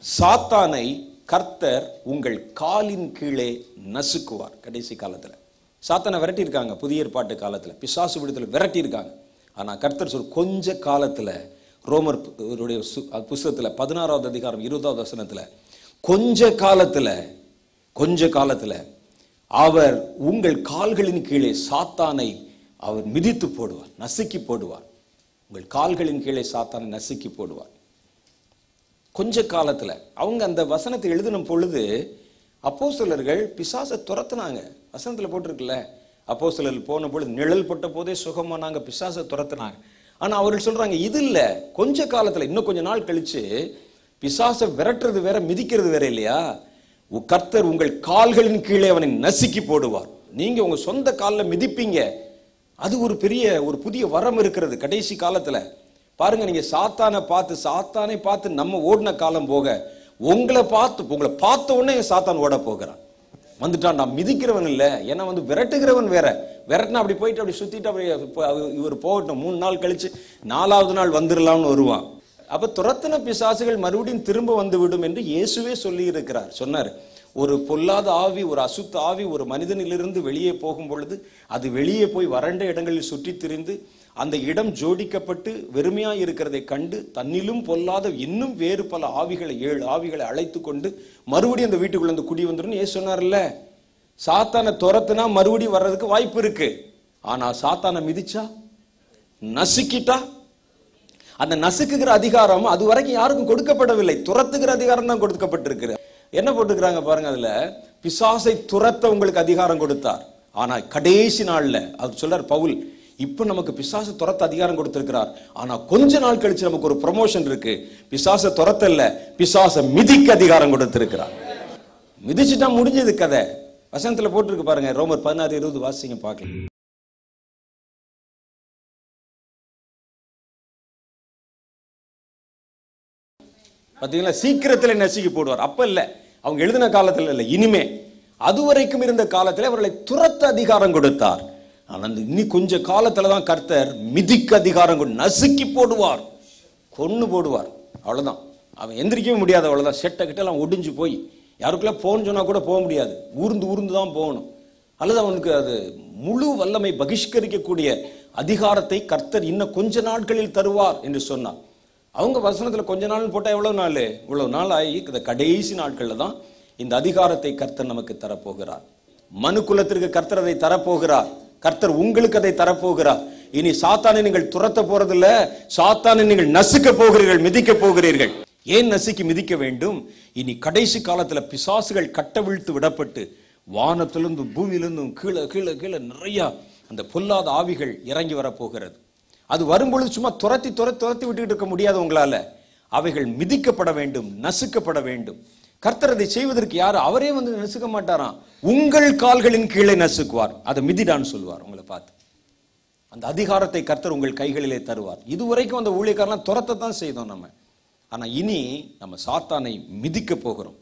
சாத்தானை கர்த்தர் உங்கள் காலின் கீழே நசுக்குவார். கடைசி காலத்தில் சாத்தானை விரட்டி இருக்காங்க. புதிய ஏற்பாட்டு காலத்தில் பிசாசு விடுதலை விரட்டி இருக்காங்க. ஆனால் கர்த்தர் கொஞ்ச காலத்தில் ரோமர் புஸ்தகத்தில் 16வது அதிகாரம் 20வது வசனத்தில் கொஞ்ச காலத்தில் அவர் உங்கள் கால்களின் கீழே சாத்தானை அவர் மிதித்து போடுவார், நசுக்கி போடுவார். உங்கள் கால்களின் கீழே சாத்தானை நசுக்கி போடுவார். கொஞ்ச காலத்தில் அவங்க அந்த வசனத்தை எழுதின பொழுது அப்போஸ்தலர்கள் பிசாசை துரத்துனாங்க. வசனத்தில் போட்டிருக்குல்ல, அப்போஸ்தலர்கள் போன பொழுது நிழல் பட்ட போதே சுகமானாங்க, பிசாசை துரத்துனாங்க. ஆனால் அவர்கள் சொல்றாங்க இது இல்லை, கொஞ்ச காலத்தில் இன்னும் கொஞ்ச நாள் கழிச்சு பிசாசை விரட்டுறது வேற மிதிக்கிறது வேற இல்லையா, கர்த்தர் உங்கள் கால்களின் கீழே அவனை நசுக்கி போடுவார். நீங்க உங்க சொந்த காலில் மிதிப்பீங்க. அது ஒரு புதிய வரம் இருக்கிறது கடைசி காலத்துல. பாருங்க, நீங்க சாத்தானை பார்த்து நம்ம ஓடின காலம் போக உங்களை பார்த்த உடனே சாத்தான் ஓட போகிறான். வந்துட்டான். நான் மிதிக்கிறவன் இல்லை, ஏன்னா விரட்டுகிறவன் வேற. விரட்டினா அப்படி போயிட்டு அப்படி சுத்திட்டு அப்படி இவர் போகட்டும், 3 நாள் கழிச்சு 4வது நாள் வந்துடலாம்னு வருவான். அப்ப துரத்தின பிசாசுகள் மறுபடியும் திரும்ப வந்து விடும் என்று இயேசுவே சொல்லி இருக்கிறார். சொன்னார், ஒரு பொல்லாத ஆவி, ஒரு அசுத்த ஆவி ஒரு மனிதனிலிருந்து வெளியே போகும் பொழுது அது வெளியே போய் வறண்ட இடங்களில் சுற்றி திரிந்து அந்த இடம் ஜோடிக்கப்பட்டு வெறுமையாய் இருக்கிறதை கண்டு தன்னிலும் பொல்லாத இன்னும் வேறு பல ஆவிகளை 7 ஆவிகளை அழைத்து கொண்டு மறுபடியும் அந்த வீட்டுக்குள்ள வந்து குடி வந்துடும் ஏன் சொன்னார்ல. சாத்தானை துரத்துனா மறுபடியும் வர்றதுக்கு வாய்ப்பு இருக்கு. ஆனா சாத்தானை மிதிச்சா, நசுக்கிட்டா, அந்த நசுக்குகிற அதிகாரம் அது வரைக்கும் யாருக்கும் கொடுக்கப்படவில்லை. துரத்துகிற அதிகாரம் தான் கொடுக்கப்பட்டிருக்கு. என்ன போட்டுக்கிறாங்க பாருங்க, அதுல பிசாசை துரத்த உங்களுக்கு அதிகாரம் கொடுத்தார். ஆனா கடைசி நாள்ல அவர் சொல்றார் பவுல், இப்ப நமக்கு பிசாசை துரத்த அதிகாரம் கொடுத்திருக்கிறார். ஆனா கொஞ்ச நாள் கழிச்சு நமக்கு ஒரு ப்ரமோஷன் இருக்கு. பிசாசை துரத்தல்ல, பிசாசை மிதிக்க அதிகாரம் கொடுத்திருக்கிறார். மிதிச்சுட்டா முடிஞ்சது கதை. வசனத்துல போட்டிருக்கு பாருங்க, ரோமர் 16:20 வாசிங்க பார்க்கலாம். பார்த்தீங்களா, சீக்கிரத்தில் நசுக்கி போடுவார். அப்ப இல்ல, அவங்க எழுதின காலத்தில் இல்லை, இனிமே. அதுவரைக்கும் இருந்த காலத்தில் அவர்களை துரத்த அதிகாரம் கொடுத்தார். ஆனால் இன்னி கொஞ்ச காலத்துல தான் கர்த்தர் மிதிக்க அதிகாரம் கொண்டு நசுக்கி போடுவார், கொன்னு போடுவார். அவ்வளவுதான், அவன் எந்திரிக்கவே முடியாது. அவ்வளவுதான், செட்டை கிட்ட எல்லாம் ஒடிஞ்சு போய் யாருக்குள்ள போன்னு சொன்னா கூட போக முடியாது. ஊர்ந்து தான் போகணும். அல்லது அவனுக்கு அது முழு வல்லமை பகிஷ்கரிக்கக்கூடிய அதிகாரத்தை கர்த்தர் இன்னும் கொஞ்ச நாட்களில் தருவார் என்று சொன்னார். அவங்க வசனத்துல கொஞ்ச நாள் போட்டா இவ்வளவு நாள் ஆகி இந்த கடைசி நாட்கள்ல தான் இந்த அதிகாரத்தை கர்த்தர் நமக்கு தரப்போகிறார். மனு குலத்திற்கு கர்த்தர் அதை தரப்போகிறார். கர்த்தர் உங்களுக்கு அதை தரப்போகிறார். இனி சாத்தானை நீங்கள் துரத்த போறதில்ல, சாத்தானை நீங்கள் நசுக்க போகிறீர்கள், மிதிக்க போகிறீர்கள். ஏன் நசுக்கி மிதிக்க வேண்டும்? இனி கடைசி காலத்துல பிசாசுகள் கட்டவிழ்த்து விடப்பட்டு வானத்திலிருந்தும் பூமியிலிருந்தும் கீழே கீழே கீழே நிறைய அந்த பொல்லாத ஆவிகள் இறங்கி வரப்போகிறது. அது வரும்பொழுது சும்மா துரத்தி விட்டுக்கிட்டு இருக்க முடியாது உங்களால. அவைகள் மிதிக்கப்பட வேண்டும், நசுக்கப்பட வேண்டும். கர்த்தர் அதை செய்வதற்கு யாரு? அவரே நசுக்க மாட்டாராம், உங்கள் கால்களின் கீழே நசுக்குவார். அதை மிதிடான்னு சொல்லுவார் உங்களை பார்த்து. அந்த அதிகாரத்தை கர்த்தர் உங்கள் கைகளிலே தருவார். இதுவரைக்கும் அந்த ஊழியக்காரெல்லாம் துரத்தத்தான் செய்தோம் நம்ம. ஆனா இனி நம்ம சாத்தானை மிதிக்க போகிறோம்.